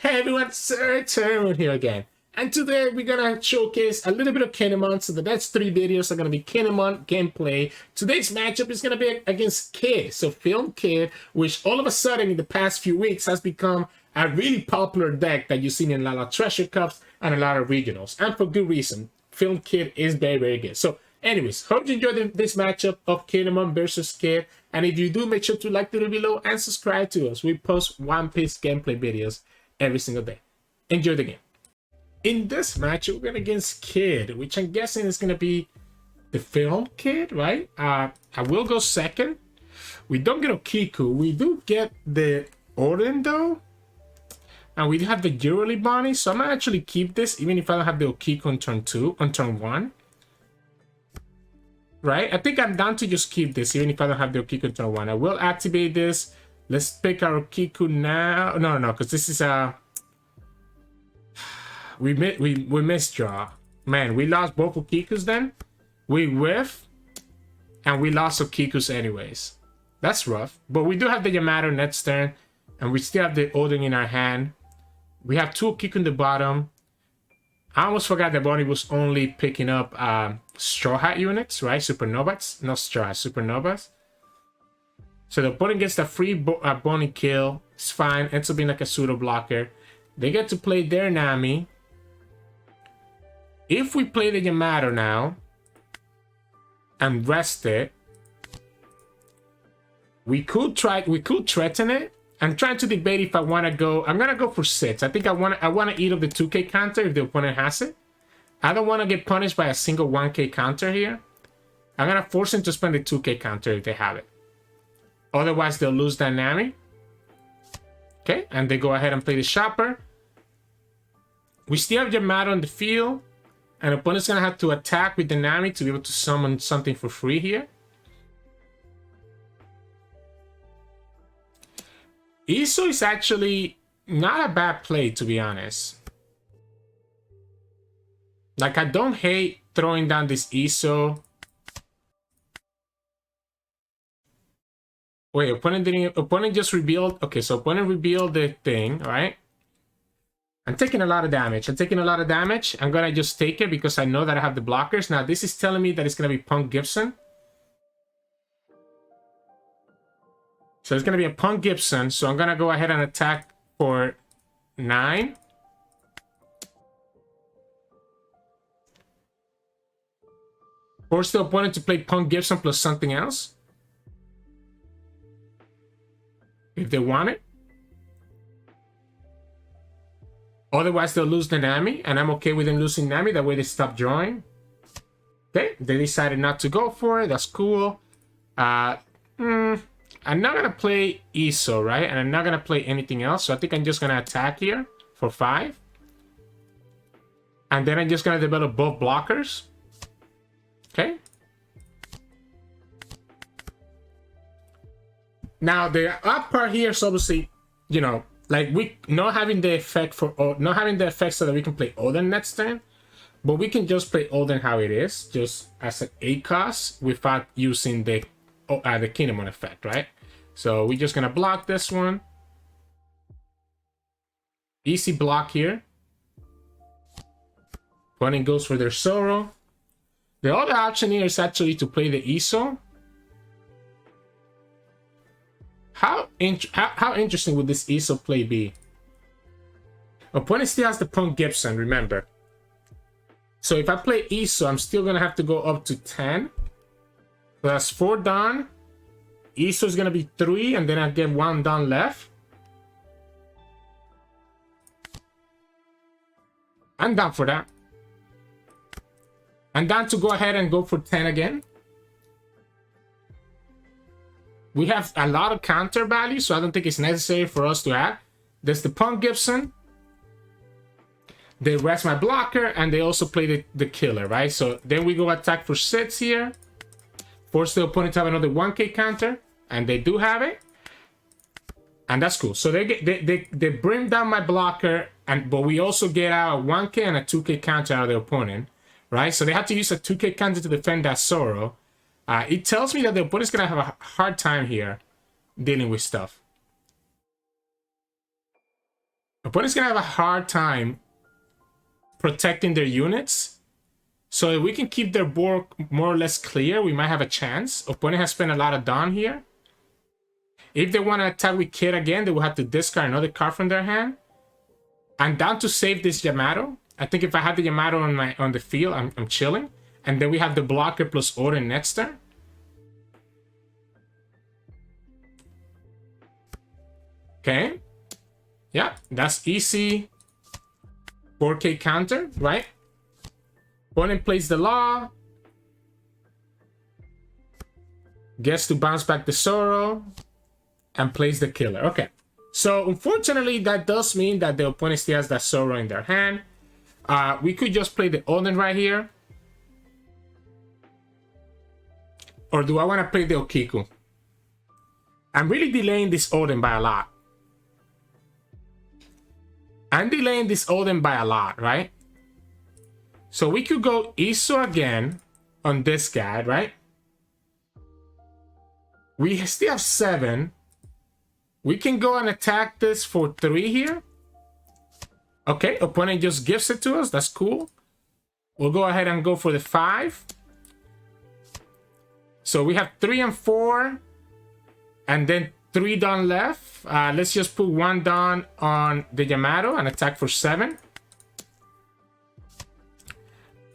Hey everyone, Sirturmund here again. And today we're gonna showcase a little bit of Kinemon. So the next 3 videos are gonna be Kinemon gameplay. Today's matchup is gonna be against Kid. So Film Kid, which all of a sudden in the past few weeks has become a really popular deck that you've seen in a lot of Treasure Cups and a lot of regionals. And for good reason. Film Kid is very, very good. So anyways, hope you enjoyed this matchup of Kinemon versus Kid. And if you do, make sure to like the video below and subscribe to us. We post One Piece gameplay videos every single day. Enjoy the game. In this match, we're going against Kid, which I'm guessing is going to be the Film Kid, right? I will go second. We don't get Okiku. We do get the Oden, though. And we have the Jewelry Bonney, so I'm going to actually keep this, even if I don't have the Okiku on turn 2, on turn 1. Right? I think I'm down to just keep this, even if I don't have the Okiku on turn 1. I will activate this. Let's pick our Okiku now. No, because this is a... We misdraw. Man, we lost both Okikus then. We whiff. And we lost Okikus anyways. That's rough. But we do have the Yamato next turn. And we still have the Oden in our hand. We have 2 Okiku in the bottom. I almost forgot that Bonnie was only picking up Straw Hat units, right? Supernovas. Not Straw Hat, Supernovas. So the opponent gets the free Bonnie kill. It's fine. Ends up being like a pseudo blocker. They get to play their Nami. If we play the Yamato now and rest it, we could threaten it. I'm trying to debate if I want to go. I'm gonna go for 6. I think I want to eat up the 2k counter if the opponent has it. I don't want to get punished by a single 1k counter here. I'm gonna force him to spend the 2k counter if they have it. Otherwise, they'll lose that Nami. Okay, and they go ahead and play the Shopper. We still have Yamato on the field. And the opponent's going to have to attack with the Nami to be able to summon something for free here. Izou is actually not a bad play, to be honest. Like, I don't hate throwing down this Izou. Wait, opponent just revealed. Okay, so opponent revealed the thing, right? I'm taking a lot of damage. I'm gonna just take it because I know that I have the blockers. Now, this is telling me that it's gonna be Punk Gibson. So it's gonna be a Punk Gibson. So I'm gonna go ahead and attack for 9. Force the opponent to play Punk Gibson plus something else. If they want it. Otherwise, they'll lose the Nami, and I'm okay with them losing Nami. That way they stop drawing. Okay, they decided not to go for it. That's cool. I'm not going to play Izou, right? And I'm not going to play anything else. So I think I'm just going to attack here for 5. And then I'm just going to develop both blockers. Okay. Now, the up part here is obviously, you know, like we not having the effect so that we can play Oden next turn, but we can just play Oden how it is, just as an 8 cost without using the Kinemon effect, right? So we're just gonna block this one. Easy block here. Opponent goes for their Sorrow. The other option here is actually to play the Izou. How interesting would this Izou play be? Opponent still has the Punk Gibson, remember. So if I play Izou, I'm still going to have to go up to 10. So that's 4 done. Izou is going to be 3, and then I get 1 done left. I'm down for that. I'm down to go ahead and go for 10 again. We have a lot of counter value, so I don't think it's necessary for us to add. There's the Punk Gibson. They rest my blocker, and they also play the killer, right? So then we go attack for 6 here. Force the opponent to have another 1k counter, and they do have it. And that's cool. So they bring down my blocker, but we also get out a 1k and a 2k counter out of the opponent, right? So they have to use a 2k counter to defend that Sorrow. It tells me that the opponent's going to have a hard time here dealing with stuff. Opponent's gonna have a hard time protecting their units. So if we can keep their board more or less clear, we might have a chance. Opponent has spent a lot of Dawn here. If they want to attack with Kid again, they will have to discard another card from their hand. I'm down to save this Yamato. I think if I had the Yamato on the field, I'm chilling. And then we have the blocker plus Oden next turn. Okay. Yeah, that's easy. 4K counter, right? Opponent plays the Law. Gets to bounce back the Sorrow. And plays the Killer. Okay. So, unfortunately, that does mean that the opponent still has that Sorrow in their hand. We could just play the Oden right here. Or do I want to play the Okiku? I'm really delaying this Oden by a lot. I'm delaying this Oden by a lot, right? So we could go Izou again on this guy, right? We still have 7. We can go and attack this for 3 here. Okay, opponent just gives it to us. That's cool. We'll go ahead and go for the 5. So we have 3 and 4. And then 3 Dawn left. Let's just put 1 Dawn on the Yamato and attack for 7.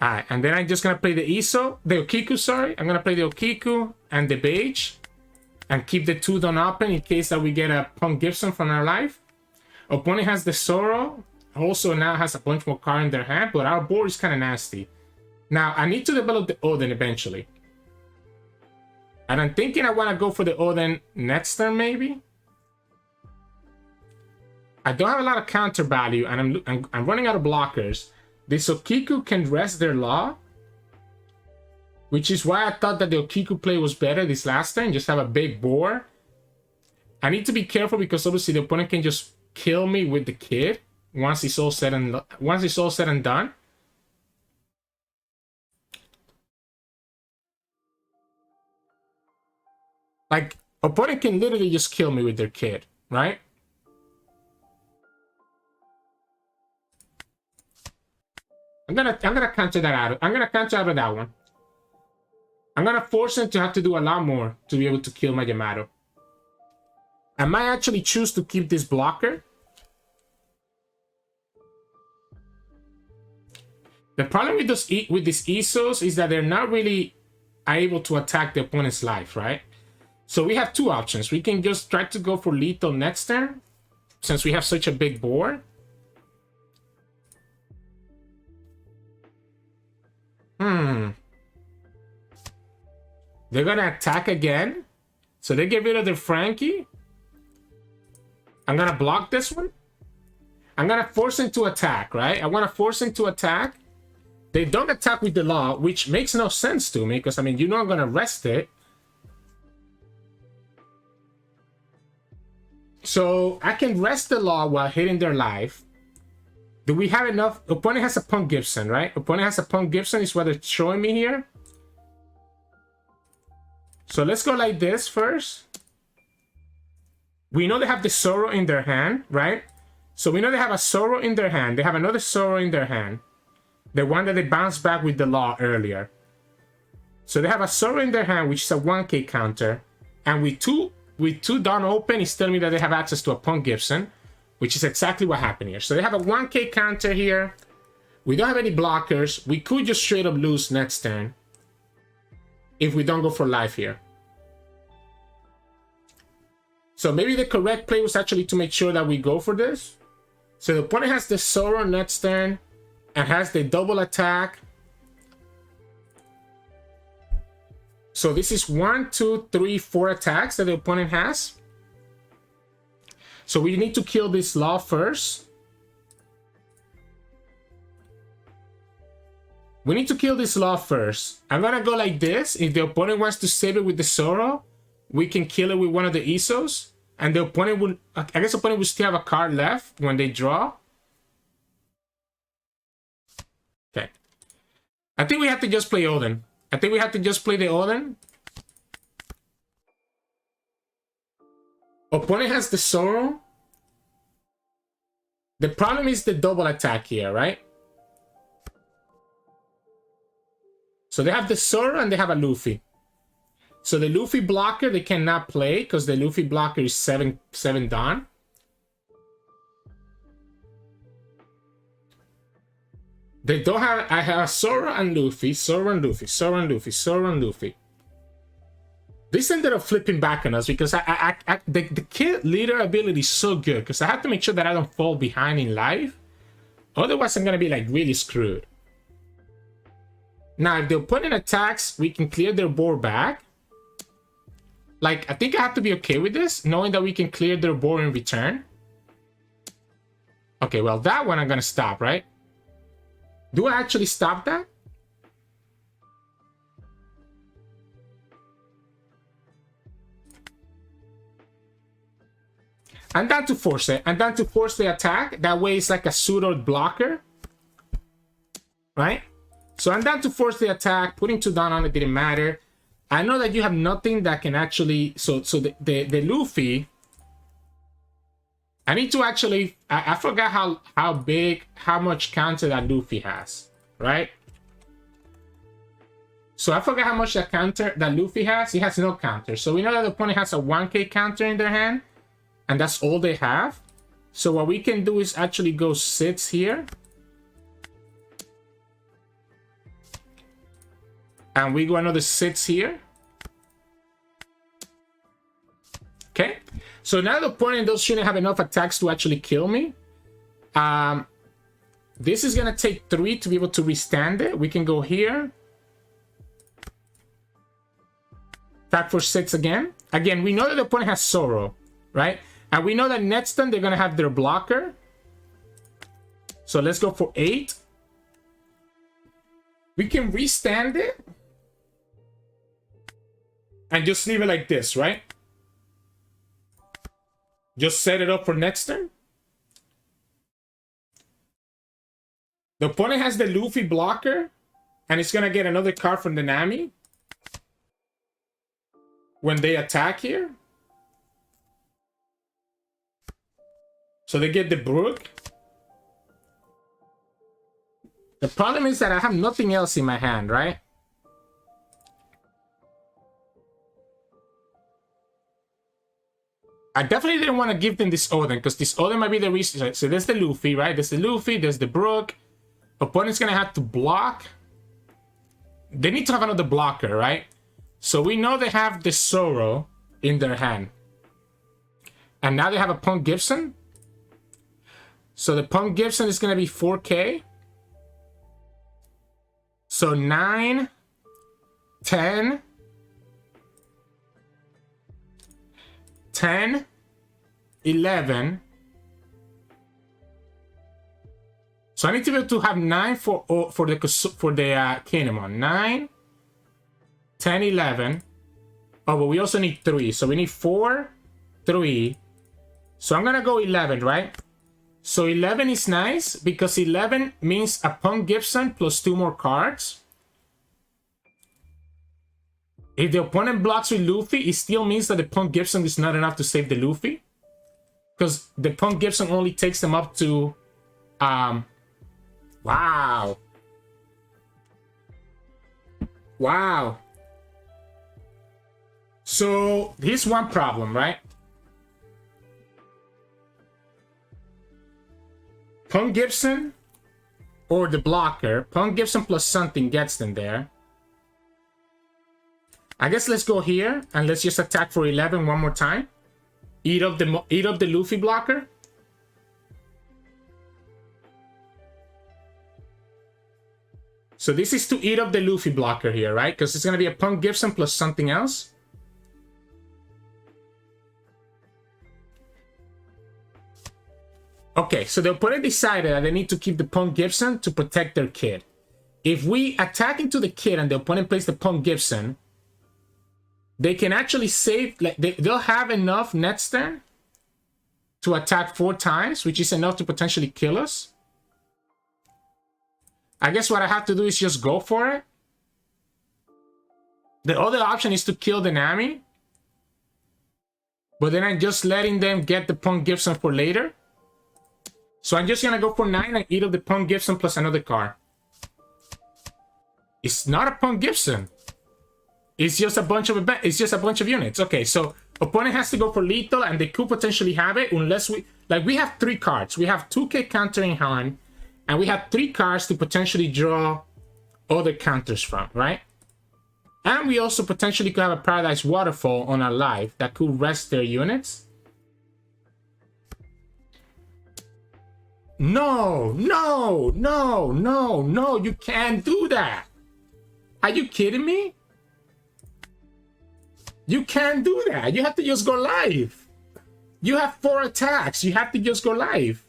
Alright, and then I'm just going to play the Okiku, sorry. I'm going to play the Okiku and the Bege. And keep the 2 Dawn open in case that we get a Punk Gibson from our life. Opponent has the Sorrow. Also now has a bunch more cards in their hand. But our board is kind of nasty. Now, I need to develop the Oden eventually. And I'm thinking I want to go for the Oden next turn, maybe. I don't have a lot of counter value, and I'm running out of blockers. This Okiku can rest their Law, which is why I thought that the Okiku play was better this last turn. Just have a big board. I need to be careful because obviously the opponent can just kill me with the Kid once it's all said and done. Like, opponent can literally just kill me with their Kid, right? I'm gonna counter that out. I'm gonna counter out of that one. I'm gonna force him to have to do a lot more to be able to kill my Yamato. I might actually choose to keep this blocker. The problem with these Izous is that they're not really able to attack the opponent's life, right? So we have 2 options. We can just try to go for lethal next turn, since we have such a big board. They're gonna attack again. So they get rid of their Frankie. I'm gonna block this one. I'm gonna force him to attack, right? I wanna force him to attack. They don't attack with the Law, which makes no sense to me, because I mean, you know I'm gonna rest it. So I can rest the Law while hitting their life. Do we have enough? Opponent has a Punk Gibson, right? Opponent has a Punk Gibson is what they're showing me here. So let's go like this first. We know they have the Sorrow in their hand, right? So we know they have a Sorrow in their hand. They have another Sorrow in their hand. The one that they bounced back with the Law earlier. So they have a Sorrow in their hand, which is a 1K counter. And with two Dawn open, it's telling me that they have access to a Punk Gibson, which is exactly what happened here. So they have a 1K counter here. We don't have any blockers. We could just straight up lose next turn if we don't go for life here. So maybe the correct play was actually to make sure that we go for this. So the opponent has the Sorrow next turn and has the double attack. So this is 1, 2, 3, 4 attacks that the opponent has. So we need to kill this Law first. We need to kill this Law first. I'm gonna go like this. If the opponent wants to save it with the Sorrow, we can kill it with one of the Izous. And the opponent will, I guess the opponent will still have a card left when they draw. Okay. I think we have to just play Oden. I think we have to just play the Oden. Opponent has the Sorrow. The problem is the double attack here, right? So they have the Zoro and they have a Luffy. So the Luffy blocker they cannot play because the Luffy blocker is 7 down. They don't have. I have Zoro and Luffy, Zoro and Luffy, Zoro and Luffy, Zoro and Luffy. This ended up flipping back on us because the kid leader ability is so good because I have to make sure that I don't fall behind in life. Otherwise, I'm gonna be like really screwed. Now, if the opponent attacks, we can clear their board back. Like, I think I have to be okay with this, knowing that we can clear their board in return. Okay, well, that one I'm gonna stop, right? Do I actually stop that? I'm down to force it. I'm down to force the attack. That way it's like a pseudo blocker. Right? So I'm down to force the attack. Putting 2 down on it didn't matter. I know that you have nothing that can actually... So the Luffy... I need to actually... I forgot how much counter that Luffy has. Right? So I forgot how much that counter that Luffy has. He has no counter. So we know that the opponent has a 1k counter in their hand. And that's all they have. So what we can do is actually go 6 here. And we go another 6 here. Okay. So now the opponent shouldn't have enough attacks to actually kill me. This is going to take 3 to be able to restand it. We can go here. Attack for 6 again. Again, we know that the opponent has Zoro, right? And we know that next turn they're going to have their blocker. So let's go for 8. We can restand it. And just leave it like this, right? Just set it up for next turn. The opponent has the Luffy blocker. And it's going to get another card from the Nami. When they attack here. So they get the Brook. The problem is that I have nothing else in my hand, right? I definitely didn't want to give them this Oden, because this Oden might be the reason. So there's the Luffy, right? There's the Luffy, there's the Brook. Opponent's going to have to block. They need to have another blocker, right? So we know they have the Zoro in their hand. And now they have a Punk Gibson. So the Punk Gibson is going to be 4k. So 9, 10, 10, 11. So I need to be able to have 9 for the Kinemon. 9, 10, 11. Oh, but we also need 3. So we need 4, 3. So I'm going to go 11, right? So 11 is nice because 11 means a Punk Gibson plus 2 more cards. If the opponent blocks with Luffy, it still means that the Punk Gibson is not enough to save the Luffy. Because the Punk Gibson only takes them up to... Wow. Wow. So here's one problem, right? Punk Gibson or the blocker. Punk Gibson plus something gets them there. I guess let's go here and let's just attack for 11 one more time. Eat up the Luffy blocker. So this is to eat up the Luffy blocker here, right? Because it's going to be a Punk Gibson plus something else. Okay, so the opponent decided that they need to keep the Punk Gibson to protect their kid. If we attack into the kid and the opponent plays the Punk Gibson, they can actually save, like they'll have enough next turn to attack 4 times, which is enough to potentially kill us. I guess what I have to do is just go for it. The other option is to kill the Nami. But then I'm just letting them get the Punk Gibson for later. So I'm just gonna go for 9 and eat up the Punk Gibson plus another card. It's not a Punk Gibson. It's just a bunch of units. Okay, so opponent has to go for lethal, and they could potentially have it unless we have 3 cards. We have 2k counter in hand, and we have 3 cards to potentially draw other counters from, right? And we also potentially could have a Paradise Waterfall on our life that could rest their units. No, no, no, no, no, you can't do that. Are you kidding me? You can't do that. You have to just go live. You have 4 attacks. You have to just go live.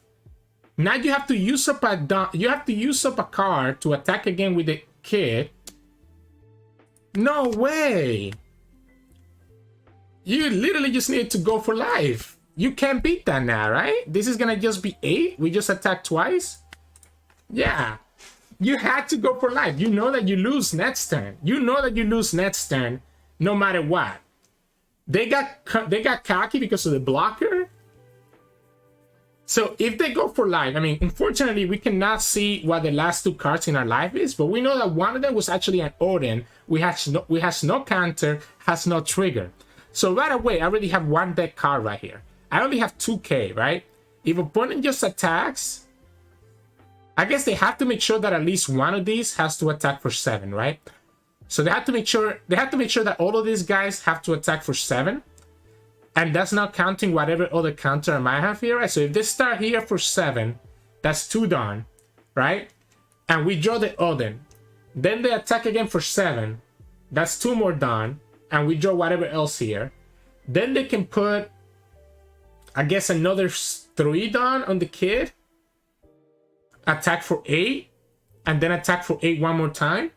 Now you have to use up a card to attack again with the kid. No way. You literally just need to go for life. You can't beat that now, right? This is gonna just be 8. We just attacked twice. Yeah. You had to go for life. You know that you lose next turn. You know that you lose next turn no matter what. They got cocky because of the blocker. So if they go for life, I mean, unfortunately, we cannot see what the last 2 cards in our life is, but we know that one of them was actually an Oden. We has no counter, has no trigger. So right away, I already have 1 deck card right here. I only have 2k, right? If opponent just attacks, I guess they have to make sure that at least one of these has to attack for 7, right? So they have to make sure that all of these guys have to attack for 7. And that's not counting whatever other counter I might have here, right? So if they start here for 7, that's 2 done, right? And we draw the Oden. Then they attack again for 7. That's 2 more done. And we draw whatever else here. Then they can put, I guess, another 3 done on the kid. Attack for 8. And then attack for 8 one more time.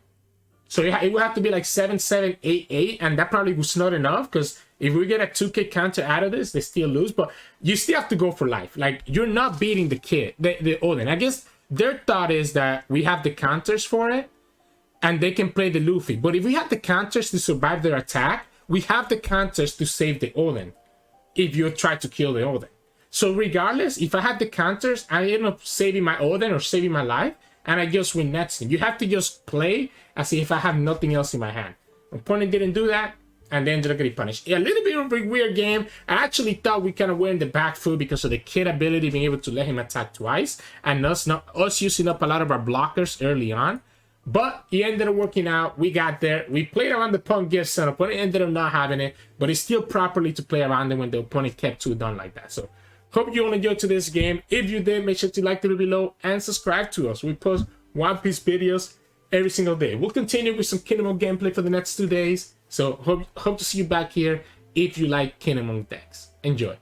So it would have to be like 7, 7, 8, 8. And that probably was not enough, because if we get a 2k counter out of this, they still lose. But you still have to go for life. Like, you're not beating the kid, the Oden. I guess their thought is that we have the counters for it, and they can play the Luffy. But if we have the counters to survive their attack, we have the counters to save the Oden if you try to kill the Oden. So regardless, if I have the counters, I end up saving my Oden or saving my life, and I just win next thing. You have to just play as if I have nothing else in my hand. Opponent didn't do that, and they ended up getting punished. A little bit of a weird game. I actually thought we kind of were in the back foot because of the kid ability being able to let him attack twice, and us using up a lot of our blockers early on. But it ended up working out. We got there. We played around the Punk Gibson. Opponent ended up not having it, but it's still properly to play around it when the opponent kept 2 done like that. So hope you all enjoyed to this game. If you did, make sure to like the video below and subscribe to us. We post One Piece videos every single day. We'll continue with some Kinemon gameplay for the next 2 days. So hope to see you back here if you like Kinemon decks. Enjoy.